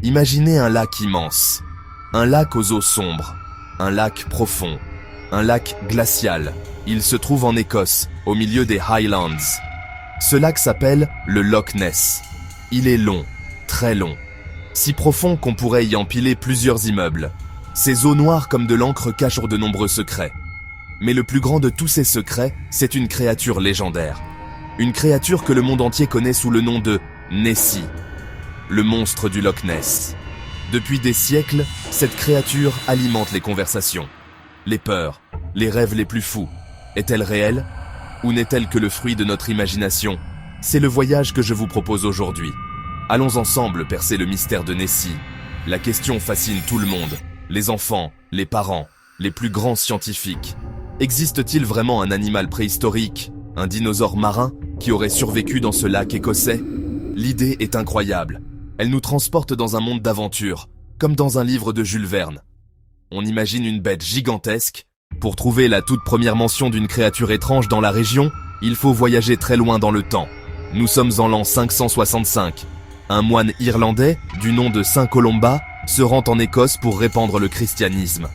Imaginez un lac immense, un lac aux eaux sombres, un lac profond, un lac glacial. Il se trouve en Écosse, au milieu des Highlands. Ce lac s'appelle le Loch Ness. Il est long, très long, si profond qu'on pourrait y empiler plusieurs immeubles. Ses eaux noires comme de l'encre cachent de nombreux secrets. Mais le plus grand de tous ces secrets, c'est une créature légendaire. Une créature que le monde entier connaît sous le nom de Nessie, le monstre du Loch Ness. Depuis des siècles, cette créature alimente les conversations, les peurs, les rêves les plus fous. Est-elle réelle? Ou n'est-elle que le fruit de notre imagination? C'est le voyage que je vous propose aujourd'hui. Allons ensemble percer le mystère de Nessie. La question fascine tout le monde, les enfants, les parents, les plus grands scientifiques. Existe-t-il vraiment un animal préhistorique, un dinosaure marin, qui aurait survécu dans ce lac écossais? L'idée est incroyable. Elle nous transporte dans un monde d'aventure, comme dans un livre de Jules Verne. On imagine une bête gigantesque. Pour trouver la toute première mention d'une créature étrange dans la région, il faut voyager très loin dans le temps. Nous sommes en l'an 565. Un moine irlandais, du nom de Saint Colomba, se rend en Écosse pour répandre le christianisme.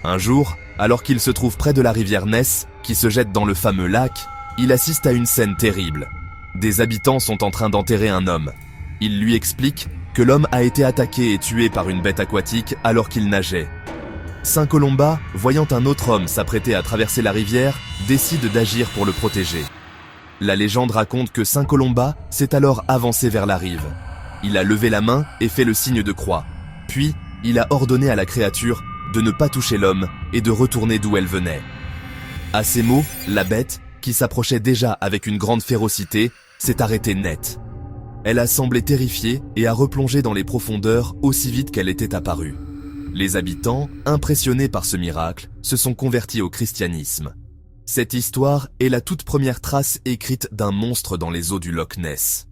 Un jour, alors qu'il se trouve près de la rivière Ness, qui se jette dans le fameux lac, il assiste à une scène terrible. Des habitants sont en train d'enterrer un homme. Il lui explique que l'homme a été attaqué et tué par une bête aquatique alors qu'il nageait. Saint Colomba, voyant un autre homme s'apprêter à traverser la rivière, décide d'agir pour le protéger. La légende raconte que Saint Colomba s'est alors avancé vers la rive. Il a levé la main et fait le signe de croix. Puis, il a ordonné à la créature de ne pas toucher l'homme et de retourner d'où elle venait. À ces mots, la bête, qui s'approchait déjà avec une grande férocité, s'est arrêtée net. Elle a semblé terrifiée et a replongé dans les profondeurs aussi vite qu'elle était apparue. Les habitants, impressionnés par ce miracle, se sont convertis au christianisme. Cette histoire est la toute première trace écrite d'un monstre dans les eaux du Loch Ness.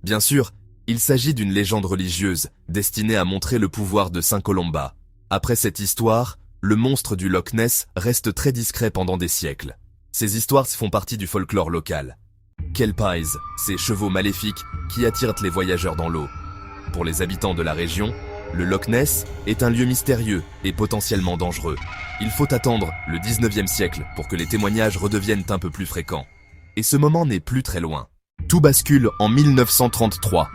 Bien sûr, il s'agit d'une légende religieuse destinée à montrer le pouvoir de Saint Colomba. Après cette histoire, le monstre du Loch Ness reste très discret pendant des siècles. Ces histoires font partie du folklore local. Kelpies, ces chevaux maléfiques qui attirent les voyageurs dans l'eau. Pour les habitants de la région, le Loch Ness est un lieu mystérieux et potentiellement dangereux. Il faut attendre le 19e siècle pour que les témoignages redeviennent un peu plus fréquents. Et ce moment n'est plus très loin. Tout bascule en 1933.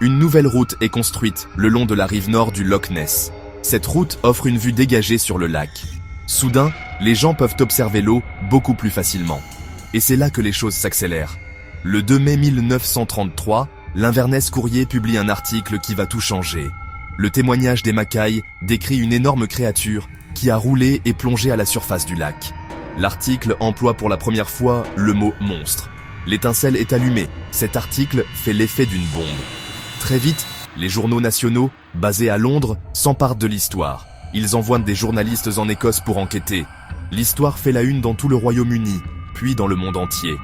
Une nouvelle route est construite le long de la rive nord du Loch Ness. Cette route offre une vue dégagée sur le lac. Soudain, les gens peuvent observer l'eau beaucoup plus facilement. Et c'est là que les choses s'accélèrent. Le 2 mai 1933, l'Inverness Courrier publie un article qui va tout changer. Le témoignage des Mackay décrit une énorme créature qui a roulé et plongé à la surface du lac. L'article emploie pour la première fois le mot « monstre ». L'étincelle est allumée. Cet article fait l'effet d'une bombe. Très vite, les journaux nationaux, basés à Londres, s'emparent de l'histoire. Ils envoient des journalistes en Écosse pour enquêter. L'histoire fait la une dans tout le Royaume-Uni, puis dans le monde entier.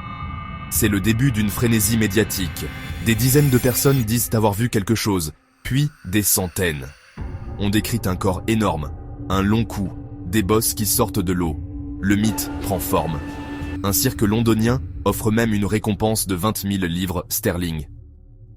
C'est le début d'une frénésie médiatique. Des dizaines de personnes disent avoir vu quelque chose, puis des centaines. On décrit un corps énorme, un long cou, des bosses qui sortent de l'eau. Le mythe prend forme. Un cirque londonien offre même une récompense de 20 000 livres sterling.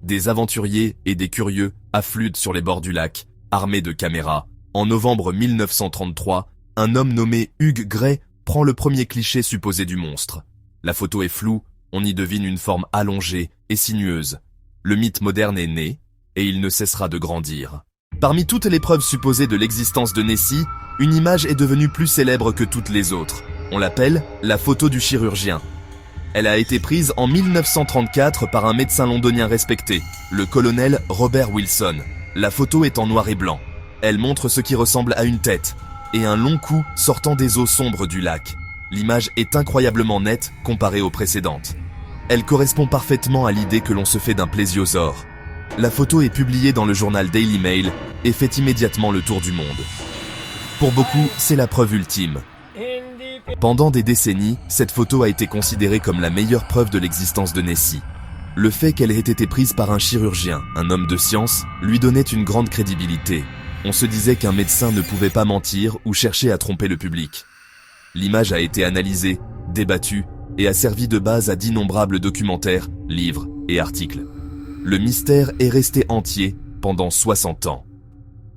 Des aventuriers et des curieux affluent sur les bords du lac, armés de caméras. En novembre 1933, un homme nommé Hugh Gray prend le premier cliché supposé du monstre. La photo est floue, on y devine une forme allongée et sinueuse. Le mythe moderne est né, et il ne cessera de grandir. Parmi toutes les preuves supposées de l'existence de Nessie, une image est devenue plus célèbre que toutes les autres. On l'appelle la photo du chirurgien. Elle a été prise en 1934 par un médecin londonien respecté, le colonel Robert Wilson. La photo est en noir et blanc. Elle montre ce qui ressemble à une tête et un long cou sortant des eaux sombres du lac. L'image est incroyablement nette comparée aux précédentes. Elle correspond parfaitement à l'idée que l'on se fait d'un plésiosaure. La photo est publiée dans le journal Daily Mail et fait immédiatement le tour du monde. Pour beaucoup, c'est la preuve ultime. Pendant des décennies, cette photo a été considérée comme la meilleure preuve de l'existence de Nessie. Le fait qu'elle ait été prise par un chirurgien, un homme de science, lui donnait une grande crédibilité. On se disait qu'un médecin ne pouvait pas mentir ou chercher à tromper le public. L'image a été analysée, débattue et a servi de base à d'innombrables documentaires, livres et articles. Le mystère est resté entier pendant 60 ans.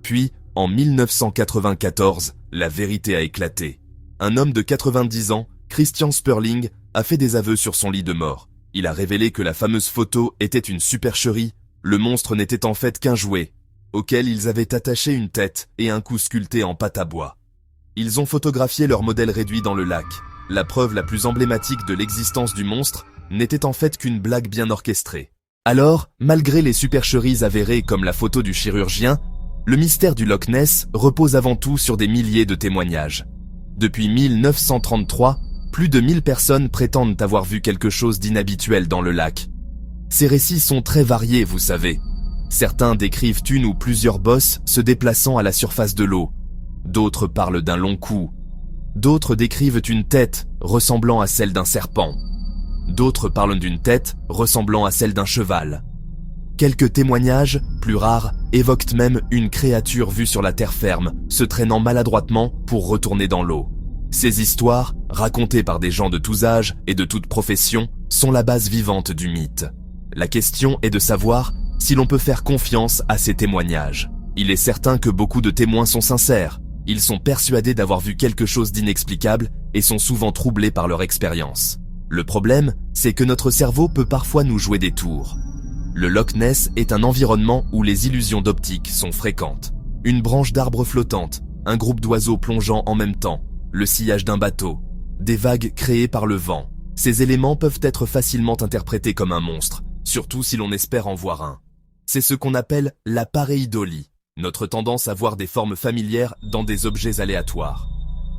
Puis, en 1994, la vérité a éclaté. Un homme de 90 ans, Christian Sperling, a fait des aveux sur son lit de mort. Il a révélé que la fameuse photo était une supercherie. Le monstre n'était en fait qu'un jouet, auquel ils avaient attaché une tête et un cou sculpté en pâte à bois. Ils ont photographié leur modèle réduit dans le lac. La preuve la plus emblématique de l'existence du monstre n'était en fait qu'une blague bien orchestrée. Alors, malgré les supercheries avérées comme la photo du chirurgien, le mystère du Loch Ness repose avant tout sur des milliers de témoignages. Depuis 1933, plus de 1000 personnes prétendent avoir vu quelque chose d'inhabituel dans le lac. Ces récits sont très variés, vous savez. Certains décrivent une ou plusieurs bosses se déplaçant à la surface de l'eau. D'autres parlent d'un long cou. D'autres décrivent une tête ressemblant à celle d'un serpent. D'autres parlent d'une tête ressemblant à celle d'un cheval. Quelques témoignages, plus rares, évoquent même une créature vue sur la terre ferme, se traînant maladroitement pour retourner dans l'eau. Ces histoires, racontées par des gens de tous âges et de toutes professions, sont la base vivante du mythe. La question est de savoir si l'on peut faire confiance à ces témoignages. Il est certain que beaucoup de témoins sont sincères. Ils sont persuadés d'avoir vu quelque chose d'inexplicable et sont souvent troublés par leur expérience. Le problème, c'est que notre cerveau peut parfois nous jouer des tours. Le Loch Ness est un environnement où les illusions d'optique sont fréquentes. Une branche d'arbre flottante, un groupe d'oiseaux plongeant en même temps, le sillage d'un bateau, des vagues créées par le vent. Ces éléments peuvent être facilement interprétés comme un monstre, surtout si l'on espère en voir un. C'est ce qu'on appelle la pareidolie, notre tendance à voir des formes familières dans des objets aléatoires.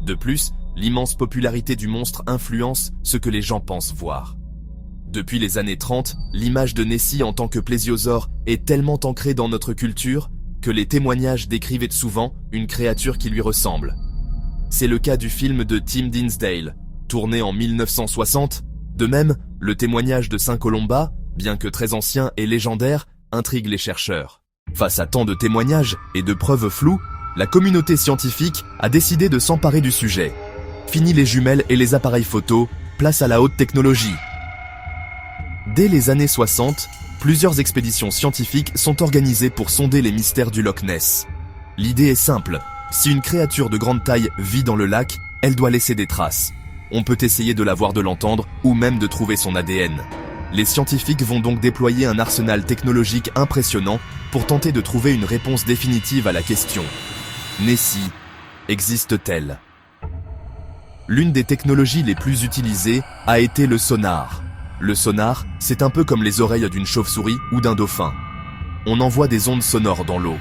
De plus, l'immense popularité du monstre influence ce que les gens pensent voir. Depuis les années 30, l'image de Nessie en tant que plésiosaure est tellement ancrée dans notre culture que les témoignages décrivent souvent une créature qui lui ressemble. C'est le cas du film de Tim Dinsdale, tourné en 1960. De même, le témoignage de Saint Colomba, bien que très ancien et légendaire, intrigue les chercheurs. Face à tant de témoignages et de preuves floues, la communauté scientifique a décidé de s'emparer du sujet. Fini les jumelles et les appareils photo, place à la haute technologie. Dès les années 60, plusieurs expéditions scientifiques sont organisées pour sonder les mystères du Loch Ness. L'idée est simple, si une créature de grande taille vit dans le lac, elle doit laisser des traces. On peut essayer de la voir, de l'entendre, ou même de trouver son ADN. Les scientifiques vont donc déployer un arsenal technologique impressionnant pour tenter de trouver une réponse définitive à la question. Nessie existe-t-elle ? L'une des technologies les plus utilisées a été le sonar. Le sonar, c'est un peu comme les oreilles d'une chauve-souris ou d'un dauphin. On envoie des ondes sonores dans l'eau.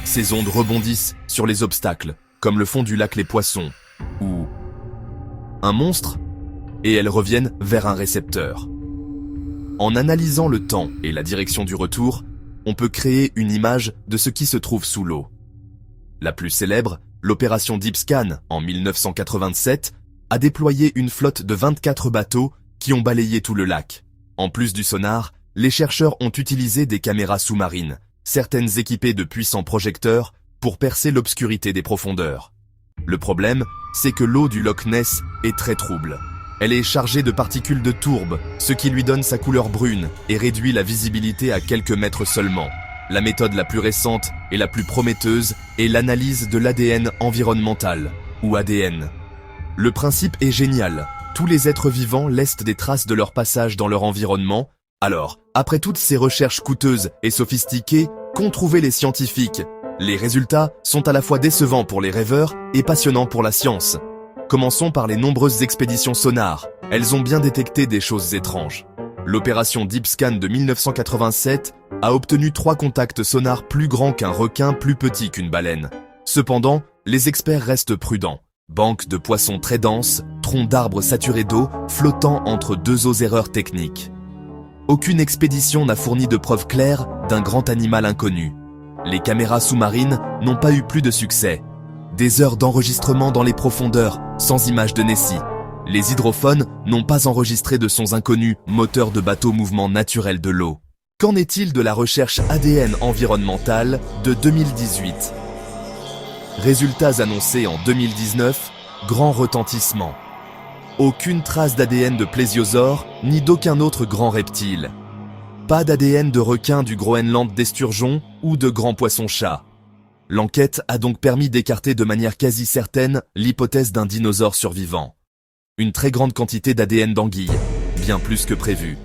Ces ondes rebondissent sur les obstacles, comme le fond du lac les poissons, ou un monstre, et elles reviennent vers un récepteur. En analysant le temps et la direction du retour, on peut créer une image de ce qui se trouve sous l'eau. La plus célèbre, l'opération Deep Scan en 1987, a déployé une flotte de 24 bateaux qui ont balayé tout le lac. En plus du sonar, les chercheurs ont utilisé des caméras sous-marines, certaines équipées de puissants projecteurs, pour percer l'obscurité des profondeurs. Le problème, c'est que l'eau du Loch Ness est très trouble. Elle est chargée de particules de tourbe, ce qui lui donne sa couleur brune et réduit la visibilité à quelques mètres seulement. La méthode la plus récente et la plus prometteuse est l'analyse de l'ADN environnemental, ou ADN. Le principe est génial. Tous les êtres vivants laissent des traces de leur passage dans leur environnement. Alors, après toutes ces recherches coûteuses et sophistiquées, qu'ont trouvé les scientifiques ? Les résultats sont à la fois décevants pour les rêveurs et passionnants pour la science. Commençons par les nombreuses expéditions sonar. Elles ont bien détecté des choses étranges. L'opération Deep Scan de 1987 a obtenu 3 contacts sonars plus grands qu'un requin, plus petits qu'une baleine. Cependant, les experts restent prudents. Banques de poissons très denses, troncs d'arbres saturés d'eau, flottant entre 2 erreurs techniques. Aucune expédition n'a fourni de preuves claires d'un grand animal inconnu. Les caméras sous-marines n'ont pas eu plus de succès. Des heures d'enregistrement dans les profondeurs, sans image de Nessie. Les hydrophones n'ont pas enregistré de sons inconnus, moteurs de bateaux mouvement naturel de l'eau. Qu'en est-il de la recherche ADN environnementale de 2018 ? Résultats annoncés en 2019, grand retentissement. Aucune trace d'ADN de plésiosaure, ni d'aucun autre grand reptile. Pas d'ADN de requin du Groenland d'esturgeon ou de grands poissons-chats. L'enquête a donc permis d'écarter de manière quasi certaine l'hypothèse d'un dinosaure survivant. Une très grande quantité d'ADN d'anguilles, bien plus que prévu.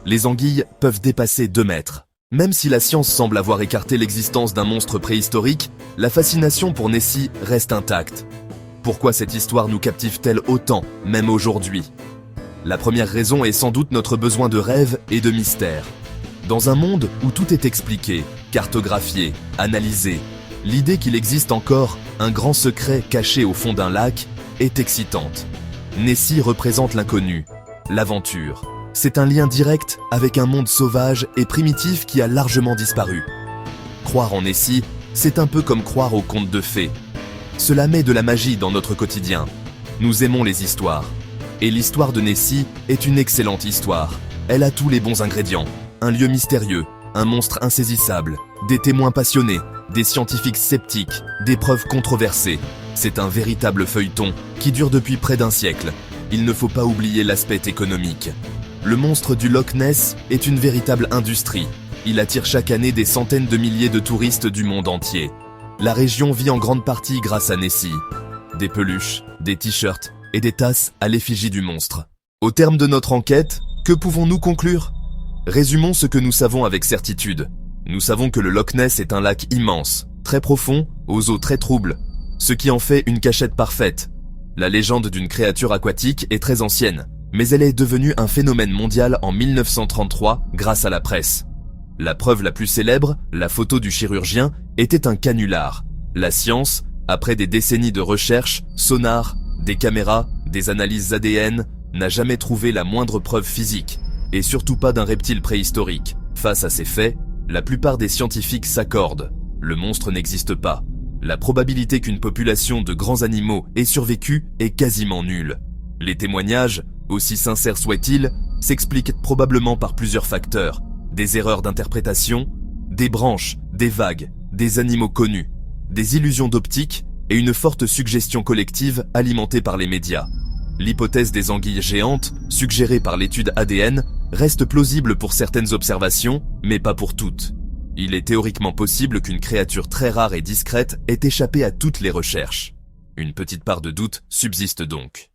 Les anguilles peuvent dépasser 2 mètres. Même si la science semble avoir écarté l'existence d'un monstre préhistorique, la fascination pour Nessie reste intacte. Pourquoi cette histoire nous captive-t-elle autant, même aujourd'hui? La première raison est sans doute notre besoin de rêve et de mystère. Dans un monde où tout est expliqué, cartographié, analysé, l'idée qu'il existe encore un grand secret caché au fond d'un lac est excitante. Nessie représente l'inconnu, l'aventure. C'est un lien direct avec un monde sauvage et primitif qui a largement disparu. Croire en Nessie, c'est un peu comme croire aux contes de fées. Cela met de la magie dans notre quotidien. Nous aimons les histoires. Et l'histoire de Nessie est une excellente histoire. Elle a tous les bons ingrédients. Un lieu mystérieux, un monstre insaisissable, des témoins passionnés, des scientifiques sceptiques, des preuves controversées. C'est un véritable feuilleton qui dure depuis près d'un siècle. Il ne faut pas oublier l'aspect économique. Le monstre du Loch Ness est une véritable industrie. Il attire chaque année des centaines de milliers de touristes du monde entier. La région vit en grande partie grâce à Nessie. Des peluches, des t-shirts et des tasses à l'effigie du monstre. Au terme de notre enquête, que pouvons-nous conclure? Résumons ce que nous savons avec certitude. Nous savons que le Loch Ness est un lac immense, très profond, aux eaux très troubles, ce qui en fait une cachette parfaite. La légende d'une créature aquatique est très ancienne, mais elle est devenue un phénomène mondial en 1933 grâce à la presse. La preuve la plus célèbre, la photo du chirurgien, était un canular. La science, après des décennies de recherches, sonars, des caméras, des analyses ADN, n'a jamais trouvé la moindre preuve physique, et surtout pas d'un reptile préhistorique. Face à ces faits, la plupart des scientifiques s'accordent. Le monstre n'existe pas. La probabilité qu'une population de grands animaux ait survécu est quasiment nulle. Les témoignages, aussi sincères soient-ils, s'expliquent probablement par plusieurs facteurs. Des erreurs d'interprétation, des branches, des vagues, des animaux connus, des illusions d'optique et une forte suggestion collective alimentée par les médias. L'hypothèse des anguilles géantes, suggérée par l'étude ADN, reste plausible pour certaines observations, mais pas pour toutes. Il est théoriquement possible qu'une créature très rare et discrète ait échappé à toutes les recherches. Une petite part de doute subsiste donc.